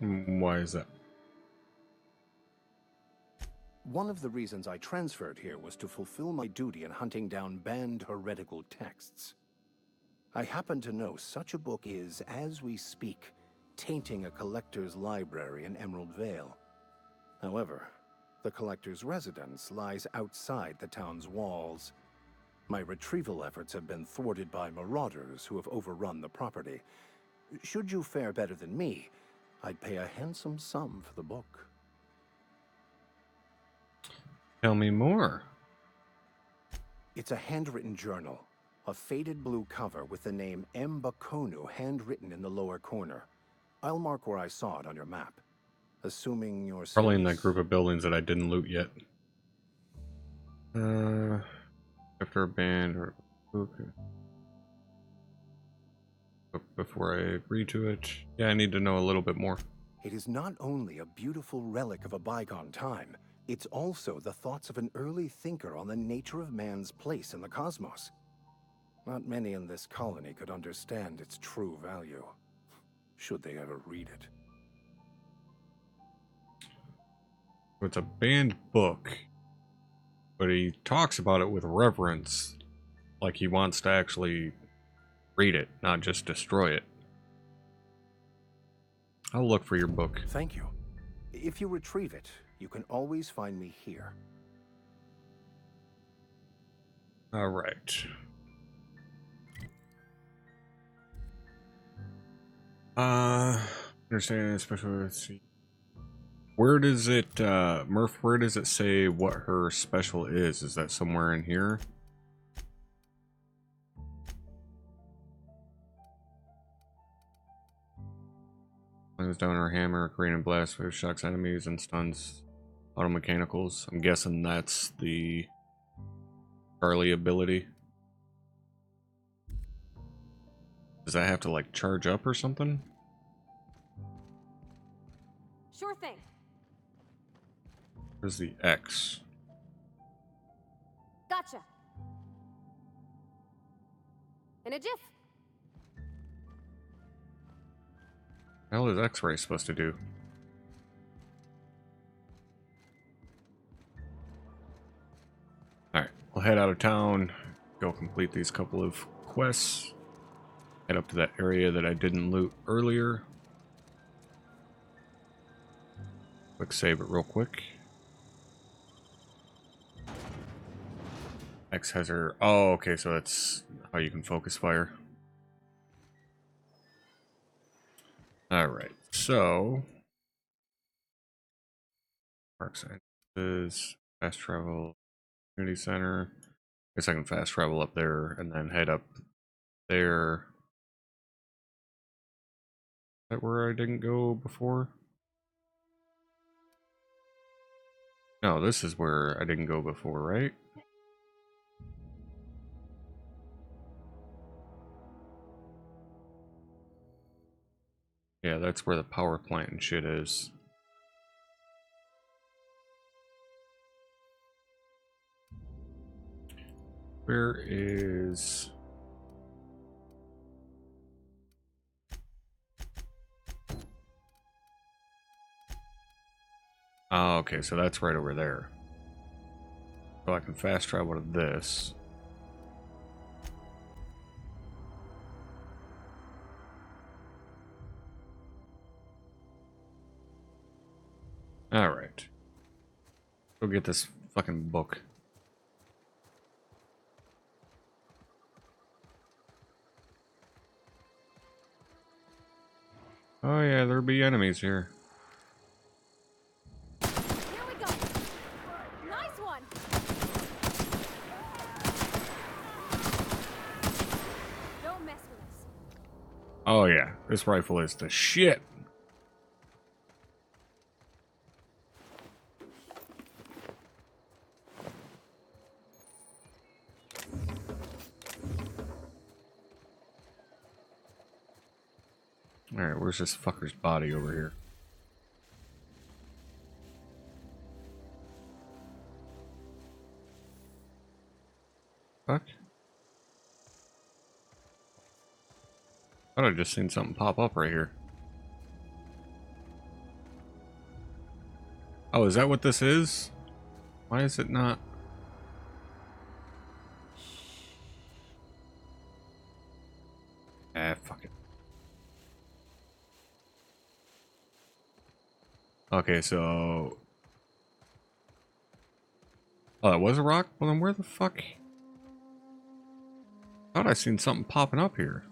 Why is that? One of the reasons I transferred here was to fulfill my duty in hunting down banned heretical texts. I happen to know such a book is, as we speak, tainting a collector's library in Emerald Vale. However, the collector's residence lies outside the town's walls. My retrieval efforts have been thwarted by marauders who have overrun the property. Should you fare better than me, I'd pay a handsome sum for the book. Tell me more. It's a handwritten journal, a faded blue cover with the name M. Bakonu handwritten in the lower corner. I'll mark where I saw it on your map, assuming you're Probably in that serious. group of buildings that I didn't loot yet. After a band or okay. But before I agree to it, yeah, I need to know a little bit more. It is not only a beautiful relic of a bygone time, it's also the thoughts of an early thinker on the nature of man's place in the cosmos. Not many in this colony could understand its true value, should they ever read it. It's a banned book, but he talks about it with reverence, like he wants to actually read it, not just destroy it. I'll look for your book. Thank you. If you retrieve it, you can always find me here. All right. Understanding, especially. Where does it, Murph, where does it say what her special is? Is that somewhere in here? Slings down her hammer, creating blast wave, shocks enemies, and stuns auto mechanicals. I'm guessing that's the Charlie ability. Does that have to, like, charge up or something? Sure thing. Where's the X? Gotcha. In a jiff. What the hell is X-ray supposed to do? Alright, we'll head out of town, go complete these couple of quests, head up to that area that I didn't loot earlier. Quick save it real quick. X has her... Oh, okay, so that's how you can focus fire. Alright, so... Park Sciences, fast travel, community center. Guess I can fast travel up there and then head up there. Is that where I didn't go before? No, this is where I didn't go before, right? Yeah, that's where the power plant and shit is. Where is... Oh, okay, so that's right over there. So I can fast travel to this. Alright. Go get this fucking book. Oh yeah, there'll be enemies here. Here we go. Nice one. Don't mess with us. Oh yeah, this rifle is the shit. Alright, where's this fucker's body over here? Fuck. Thought I just seen something pop up right here. Oh, is that what this is? Why is it not? Ah, fuck it. Okay, so... Oh, that was a rock? Well, then where the fuck? Thought I seen something popping up here.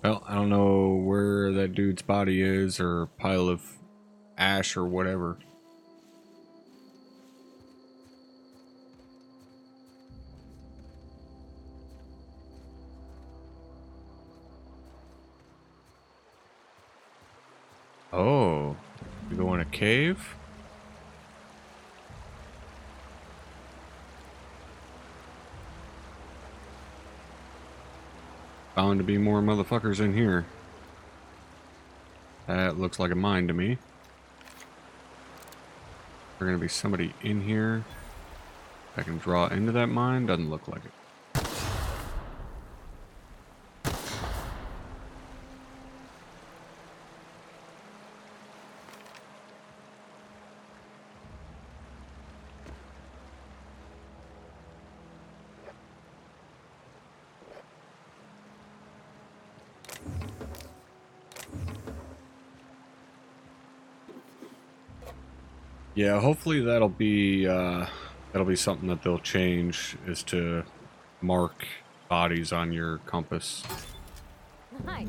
Well, I don't know where that dude's body is, or pile of ash or whatever. Oh, we go in a cave? Bound to be more motherfuckers in here. That looks like a mine to me. There's gonna be somebody in here. I can draw into that mine. Doesn't look like it. Yeah, hopefully that'll be something that they'll change, is to mark bodies on your compass. Nice.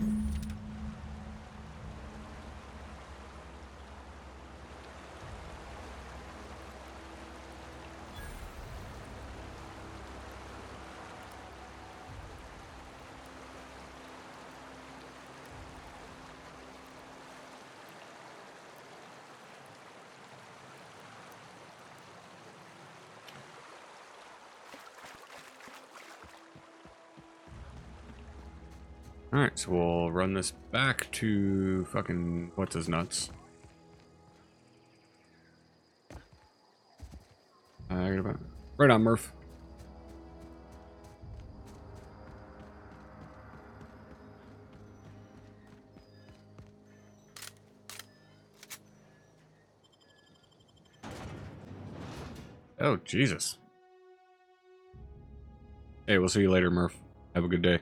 Alright, so we'll run this back to fucking what's his nuts. Right on, Murph. Oh, Jesus. Hey, we'll see you later, Murph. Have a good day.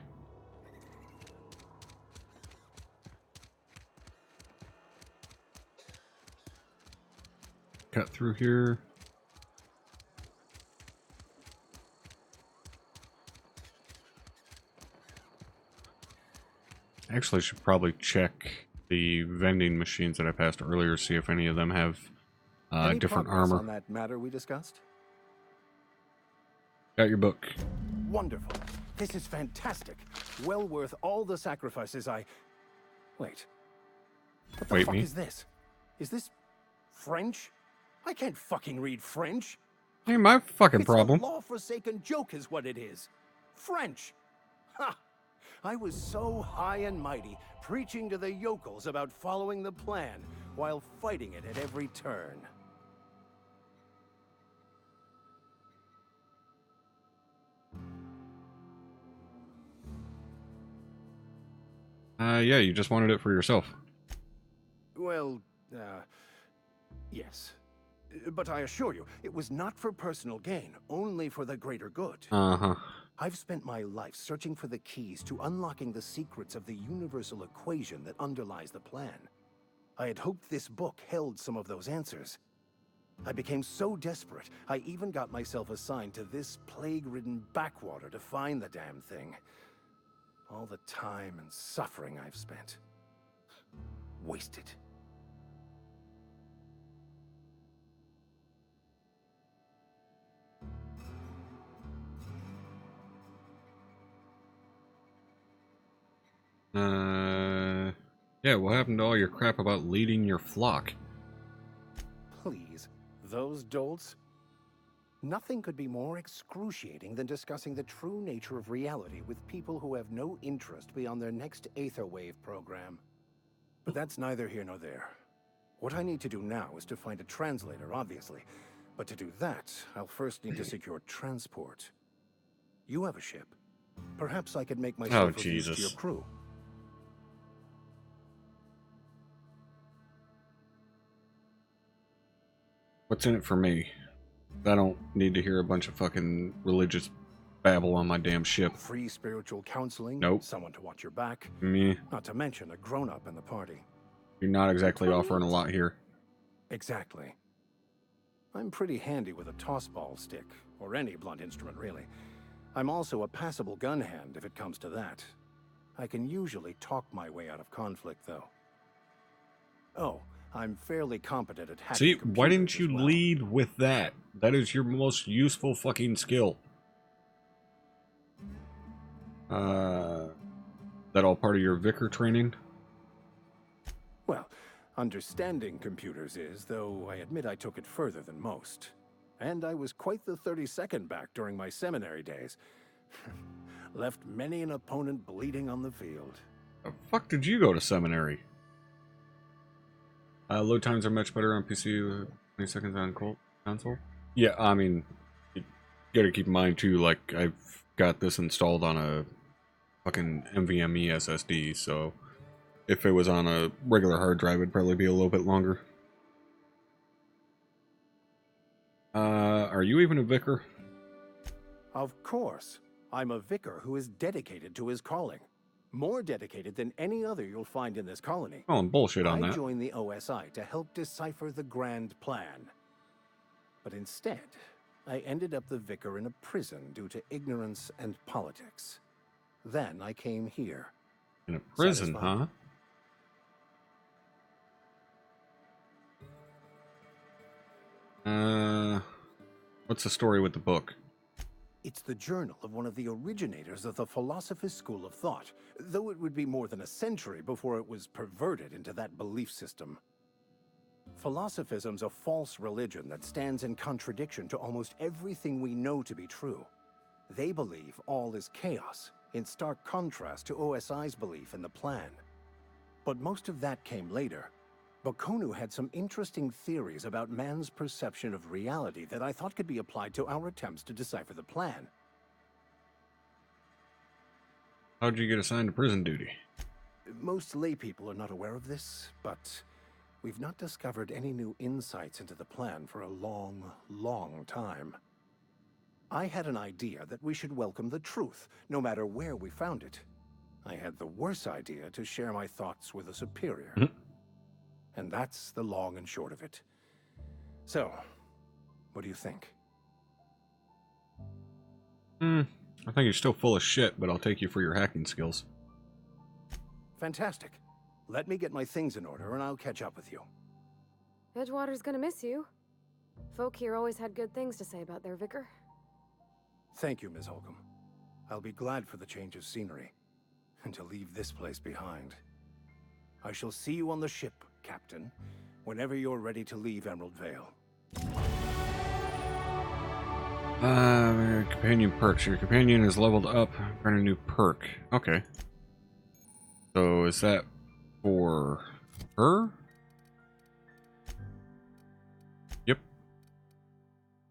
Cut through here. Actually, should probably check the vending machines that I passed earlier, see if any of them have Any different progress armor. on that matter we discussed? Got your book. Wonderful. This is fantastic. Well worth all the sacrifices I... Wait. What the Wait, fuck me? is this? Is this French? I can't fucking read French. Ain't my fucking It's problem. a law-forsaken joke is what it is. French. Ha! I was so high and mighty, preaching to the yokels about following the plan, while fighting it at every turn. Yeah, you just wanted it for yourself. Well, yes. But I assure you, it was not for personal gain, only for the greater good. Uh-huh. I've spent my life searching for the keys to unlocking the secrets of the universal equation that underlies the plan. I had hoped this book held some of those answers. I became so desperate, I even got myself assigned to this plague-ridden backwater to find the damn thing. All the time and suffering I've spent. Wasted. Yeah, what happened to all your crap about leading your flock? Please, those dolts? Nothing could be more excruciating than discussing the true nature of reality with people who have no interest beyond their next Aetherwave program. But that's neither here nor there. What I need to do now is to find a translator, obviously. But to do that, I'll first need to secure transport. You have a ship. Perhaps I could make myself of use to your Jesus. crew. What's in it for me? I don't need to hear a bunch of fucking religious babble on my damn ship. Free spiritual counseling, Nope. someone to watch your back, Me. not to mention a grown-up in the party. You're not exactly Which one offering a is? lot here. Exactly. I'm pretty handy with a toss-ball stick, or any blunt instrument, really. I'm also a passable gun hand, if it comes to that. I can usually talk my way out of conflict, though. Oh, I'm fairly competent at hacking See, why computers didn't you as well. lead with that? That is your most useful fucking skill. That all part of your vicar training? Well, understanding computers is, though I admit I took it further than most. And I was quite the 32nd back during my seminary days. Left many an opponent bleeding on the field. The fuck did you go to seminary? Load times are much better on PC, 20 seconds on console. Yeah, I mean, you gotta keep in mind too, like, I've got this installed on a fucking NVMe SSD, so if it was on a regular hard drive, it'd probably be a little bit longer. Are you even a vicar? Of course. I'm a vicar who is dedicated to his calling. More dedicated than any other you'll find in this colony. Oh, bullshit on I that. joined the OSI to help decipher the grand plan. But instead, I ended up the vicar in a prison due to ignorance and politics. Then I came here. In a prison, Satisfied? huh? What's the story with the book? It's the journal of one of the originators of the Philosopher's School of Thought, though it would be more than a century before it was perverted into that belief system. Philosophism's a false religion that stands in contradiction to almost everything we know to be true. They believe all is chaos, in stark contrast to OSI's belief in the plan. But most of that came later. Bakonu had some interesting theories about man's perception of reality that I thought could be applied to our attempts to decipher the plan. How'd you get assigned to prison duty? Most laypeople are not aware of this, but we've not discovered any new insights into the plan for a long, long time. I had an idea that we should welcome the truth, no matter where we found it. I had the worse idea to share my thoughts with a superior. And that's the long and short of it. So, what do you think? I think you're still full of shit, but I'll take you for your hacking skills. Fantastic. Let me get my things in order and I'll catch up with you. Edgewater's gonna miss you. Folk here always had good things to say about their vicar. Thank you, Ms. Holcomb. I'll be glad for the change of scenery, and to leave this place behind. I shall see you on the ship, Captain, whenever you're ready to leave Emerald Vale. Companion perks. Your companion is leveled up. Earn a new perk. Okay. So is that for her? Yep.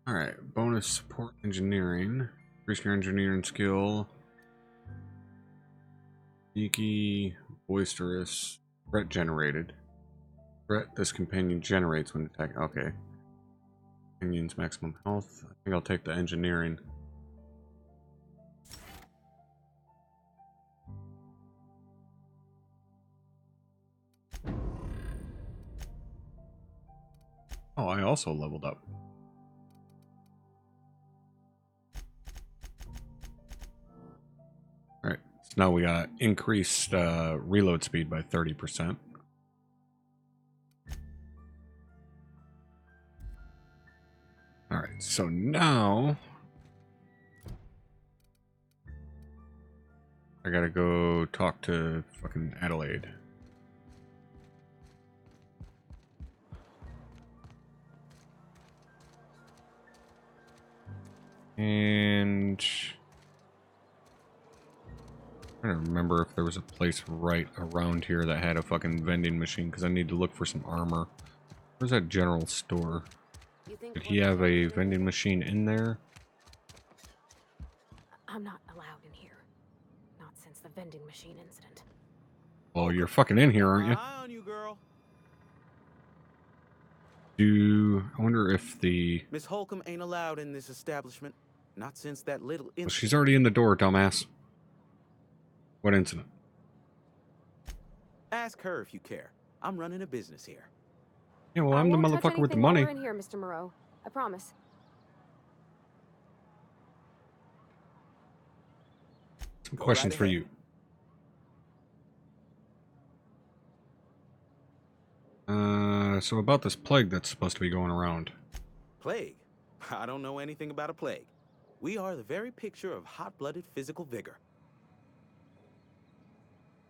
Alright. Bonus support engineering. Increase your engineering skill. Sneaky, boisterous, threat generated. Threat this companion generates when attack. Okay. Companion's maximum health. I think I'll take the engineering. Oh, I also leveled up. Alright, so now we got increased reload speed by 30%. Alright, so now I gotta go talk to fucking Adelaide. And I don't remember if there was a place right around here that had a fucking vending machine, because I need to look for some armor. Where's that general store? Did he have a vending machine in there? I'm not allowed in here. Not since the vending machine incident. Well, you're fucking in here, aren't you? Eye on you, girl. Do to... I wonder if the... Miss Holcomb ain't allowed in this establishment. Not since that little Well, incident. she's already in the door, dumbass. What incident? Ask her if you care. I'm running a business here. Yeah, well, I'm the motherfucker with the money. We're in here, Mr. Moreau. I promise. Some questions for you. So about this plague that's supposed to be going around. Plague? I don't know anything about a plague. We are the very picture of hot-blooded physical vigor.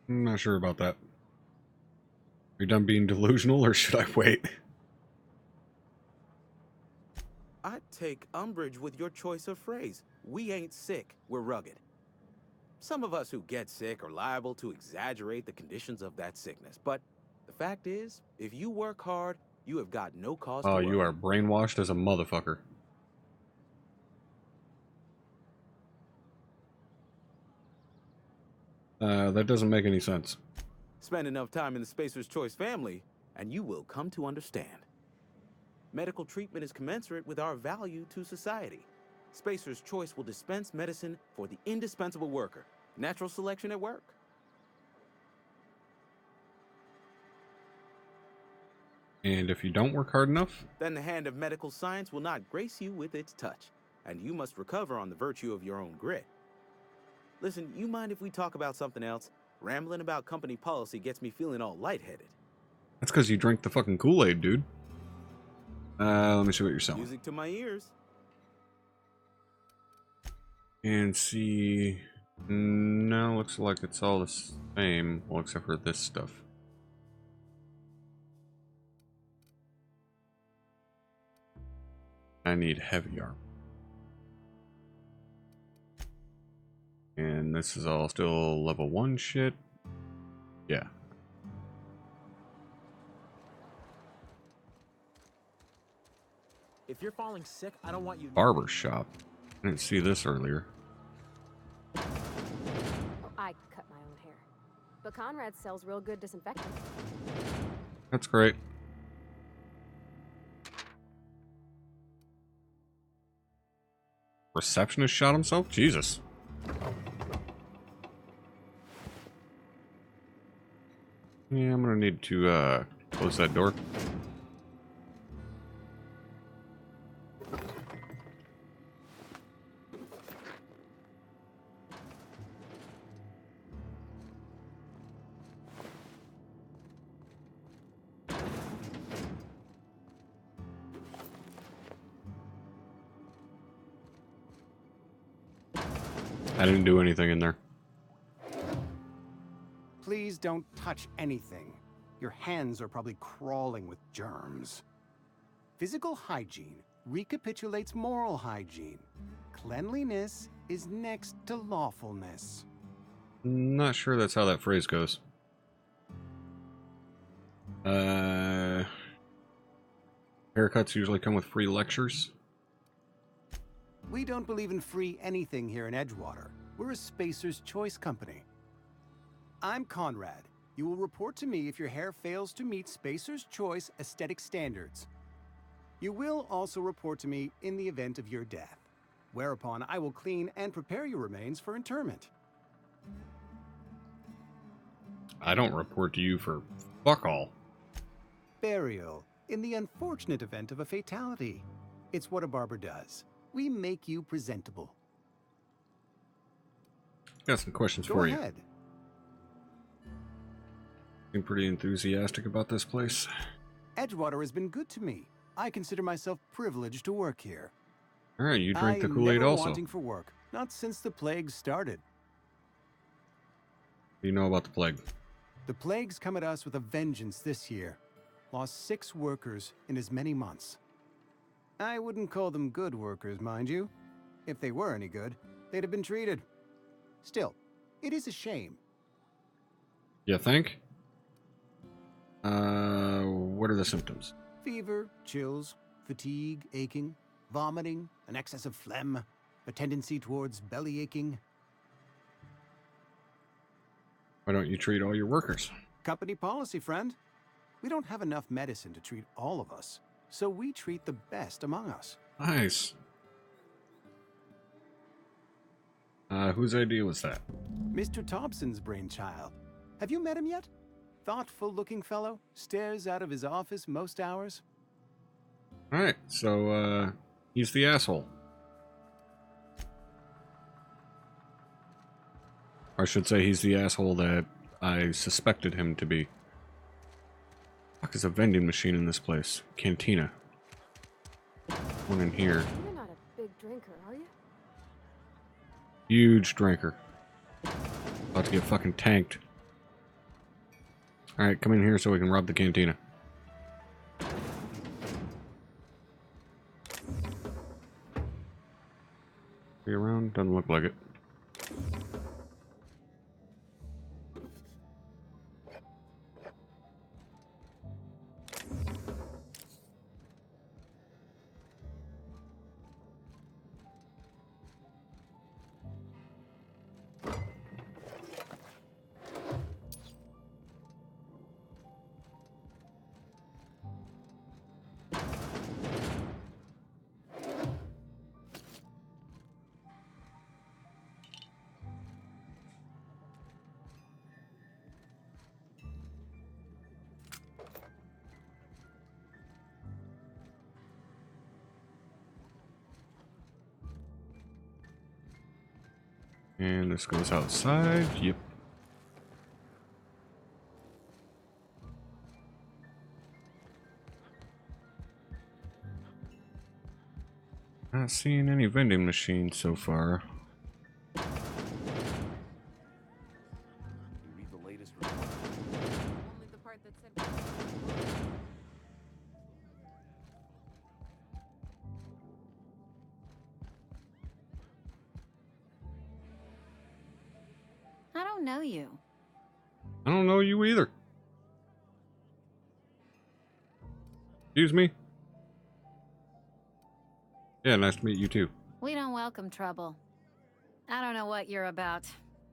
I'm not sure about that. Are you done being delusional, or should I wait? I take umbrage with your choice of phrase. We ain't sick, we're rugged. Some of us who get sick are liable to exaggerate the conditions of that sickness, but the fact is, if you work hard, you have got no cause to worry. Oh, you are brainwashed as a motherfucker. That doesn't make any sense. Spend enough time in the Spacer's Choice family, and you will come to understand. Medical treatment is commensurate with our value to society. Spacer's Choice will dispense medicine for the indispensable worker. Natural selection at work. And if you don't work hard enough? Then the hand of medical science will not grace you with its touch, and you must recover on the virtue of your own grit. Listen, you mind if we talk about something else? Rambling about company policy gets me feeling all lightheaded. That's because you drink the fucking Kool-Aid, dude. Let me see what you're selling. Music to my ears. And see... No, looks like it's all the same. Well, except for this stuff. I need heavy armor. And this is all still level 1 shit. Yeah. If you're falling sick, I don't want you... Barber shop. I didn't see this earlier. Oh, I cut my own hair. But Conrad sells real good disinfectant. That's great. Receptionist shot himself? Jesus. Yeah, I'm gonna need to close that door. I didn't do anything in there. Please don't touch anything. Your hands are probably crawling with germs. Physical hygiene recapitulates moral hygiene. Cleanliness is next to lawfulness. Not sure that's how that phrase goes. Haircuts usually come with free lectures. We don't believe in free anything here in Edgewater. We're a Spacer's Choice company. I'm Conrad. You will report to me if your hair fails to meet Spacer's Choice aesthetic standards. You will also report to me in the event of your death, whereupon I will clean and prepare your remains for interment. I don't report to you for fuck all. Burial, in the unfortunate event of a fatality. It's what a barber does. We make you presentable. Got some questions Go for ahead. you. Seem pretty enthusiastic about this place. Edgewater has been good to me. I consider myself privileged to work here. Alright, you drink the I'm Kool-Aid never also. wanting for work, not since the plague started. What do you know about the plague? The plague's come at us with a vengeance this year. Lost 6 workers in as many months. I wouldn't call them good workers, mind you. If they were any good, they'd have been treated. Still, it is a shame. You think? What are the symptoms? Fever, chills, fatigue, aching, vomiting, an excess of phlegm, a tendency towards belly aching. Why don't you treat all your workers? Company policy, friend. We don't have enough medicine to treat all of us, so we treat the best among us. Nice. Whose idea was that? Mr. Thompson's brainchild. Have you met him yet? Thoughtful-looking fellow, stares out of his office most hours. Alright, so, he's the asshole. Or I should say he's the asshole that I suspected him to be. Fuck is a vending machine in this place? Cantina. One in here. You're not a big drinker, are you? Huge drinker. About to get fucking tanked. Alright, come in here so we can rob the cantina. Are you around? Doesn't look like it. And this goes outside. Yep. Not seeing any vending machines so far. You read the latest report? Only the part that said. I don't know you. I don't know you either. Excuse me? Yeah, nice to meet you too. We don't welcome trouble. I don't know what you're about,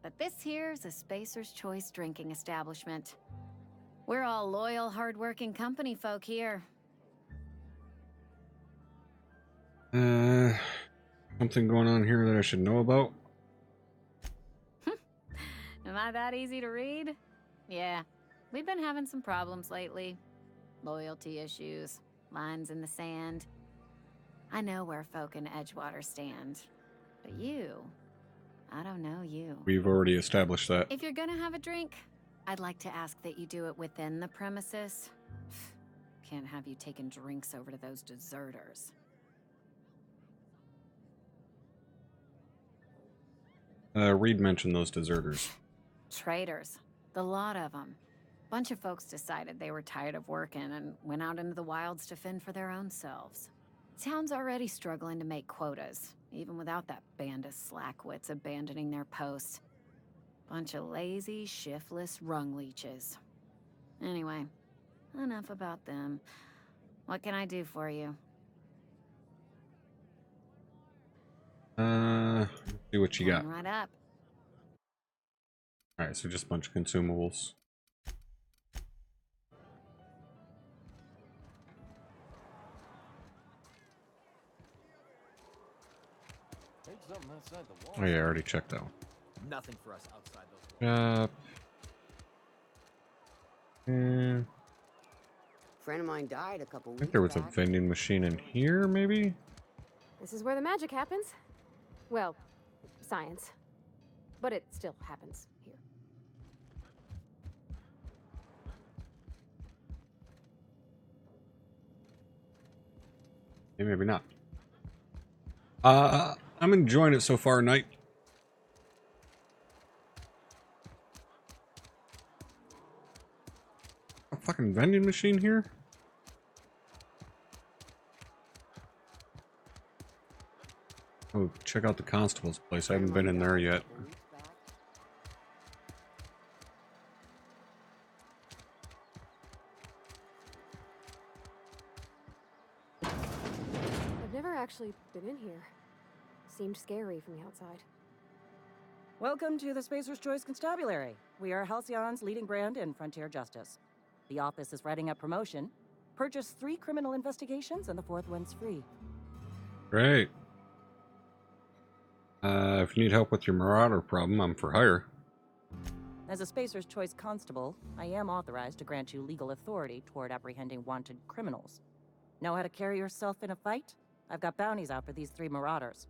but this here's a Spacer's Choice drinking establishment. We're all loyal, hard-working company folk here. Something going on here that I should know about? Am I that easy to read? Yeah, we've been having some problems lately. Loyalty issues, lines in the sand. I know where folk in Edgewater stand. But you, I don't know you. We've already established that. If you're gonna have a drink, I'd like to ask that you do it within the premises. Can't have you taking drinks over to those deserters. Reed mentioned those deserters. Traitors. The lot of them. Bunch of folks decided they were tired of working and went out into the wilds to fend for their own selves. Town's already struggling to make quotas, even without that band of slackwits abandoning their posts. Bunch of lazy, shiftless rung leeches. Anyway, enough about them. What can I do for you? See what you got. Coming right up. Alright, so just a bunch of consumables. Oh yeah, I already checked that one. Nothing for us outside those walls. Yeah. Friend of mine died a couple I weeks think there was a back. vending machine in here, maybe? This is where the magic happens. Well, science. But it still happens here. Maybe not. I'm enjoying it so far, Knight. A fucking vending machine here? Oh, check out the constable's place. I haven't been in there yet. I've never actually been in here. Seemed scary from the outside. Welcome to the Spacer's Choice Constabulary. We are Halcyon's leading brand in frontier justice. The office is writing up promotion. Purchase 3 criminal investigations, and the 4th one's free. Great. If you need help with your marauder problem, I'm for hire. As a Spacer's Choice constable, I am authorized to grant you legal authority toward apprehending wanted criminals. Know how to carry yourself in a fight? I've got bounties out for these 3 marauders.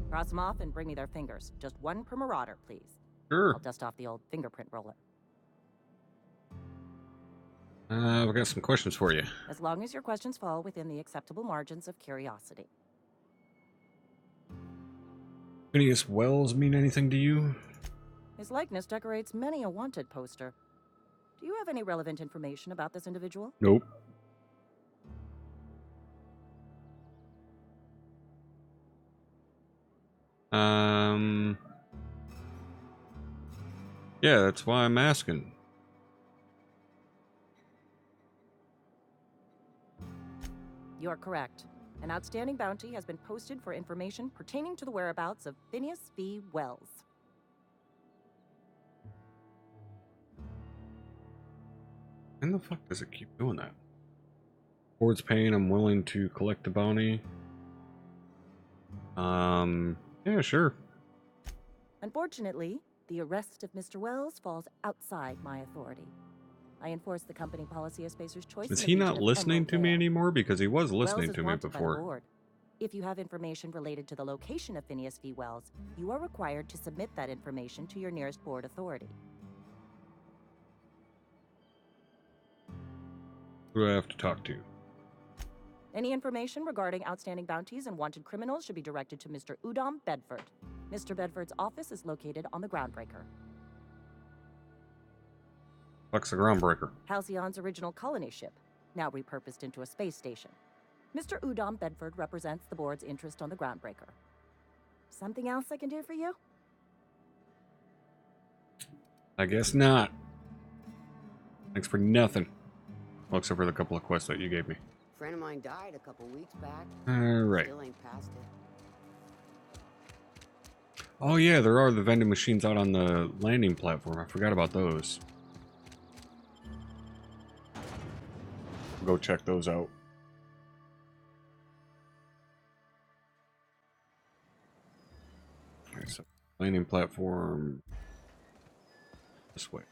Cross them off and bring me their fingers. Just 1 per marauder, please. Sure. I'll dust off the old fingerprint roller. I've got some questions for you. As long as your questions fall within the acceptable margins of curiosity. Phineas Wells mean anything to you? His likeness decorates many a wanted poster. Do you have any relevant information about this individual? Nope. Yeah, that's why I'm asking. You are correct. An outstanding bounty has been posted for information pertaining to the whereabouts of Phineas V. Wells. When the fuck does it keep doing that? Board's paying, I'm willing to collect the bounty. Yeah, sure. Unfortunately, the arrest of Mr. Wells falls outside my authority. I enforce the company policy of Spacer's Choice. Is he not listening to me anymore? Because he was listening Wells to is me wanted by the before. board. If you have information related to the location of Phineas V. Wells, you are required to submit that information to your nearest board authority. Who do I have to talk to? Any information regarding outstanding bounties and wanted criminals should be directed to Mr. Udom Bedford. Mr. Bedford's office is located on the Groundbreaker. Fuck's the Groundbreaker? Halcyon's original colony ship, now repurposed into a space station. Mr. Udom Bedford represents the board's interest on the Groundbreaker. Something else I can do for you? I guess not. Thanks for nothing. Well, except for the couple of quests that you gave me. A friend of mine died a couple weeks back. Alright. Still ain't past it. Oh yeah, there are the vending machines out on the landing platform. I forgot about those. Go check those out. Okay, so landing platform this way.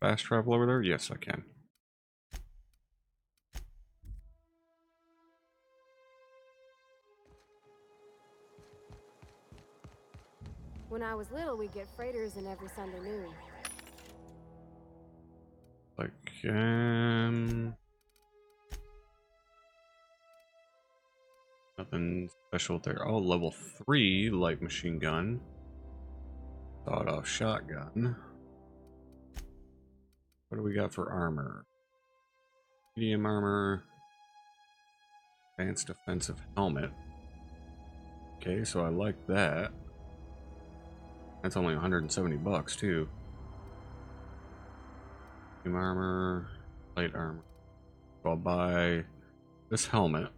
Fast travel over there? Yes, I can. When I was little, we'd get freighters in every Sunday noon. Like, nothing special there. Oh, level 3 light machine gun. Sawed-off shotgun. What do we got for armor? Medium armor. Advanced defensive helmet. Okay, so I like that. That's only 170 bucks too. Medium armor, light armor. So I'll buy this helmet.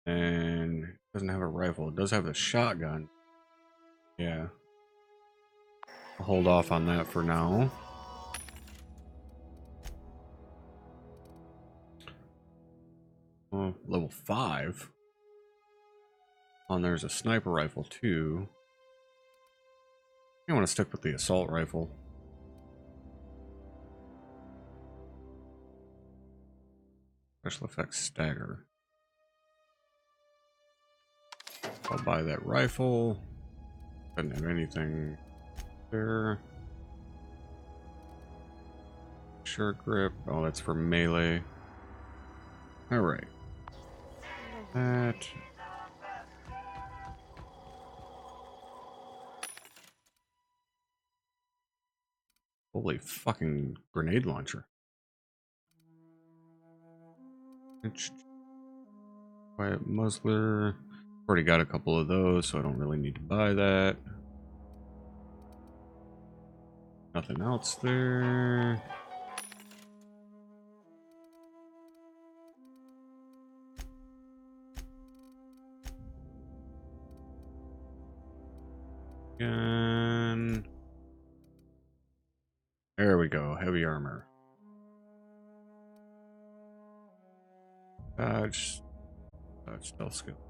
And it doesn't have a rifle. It does have a shotgun. Yeah. I'll hold off on that for now. Oh, level 5. Oh, and there's a sniper rifle too. I want to stick with the assault rifle. Special effects stagger. I'll buy that rifle. Doesn't have anything there. Sure grip. Oh, that's for melee. Alright. That. Holy fucking grenade launcher. Quiet muzzler. Already got a couple of those, so I don't really need to buy that. Nothing else there. And there we go. Heavy armor. Stealth skill.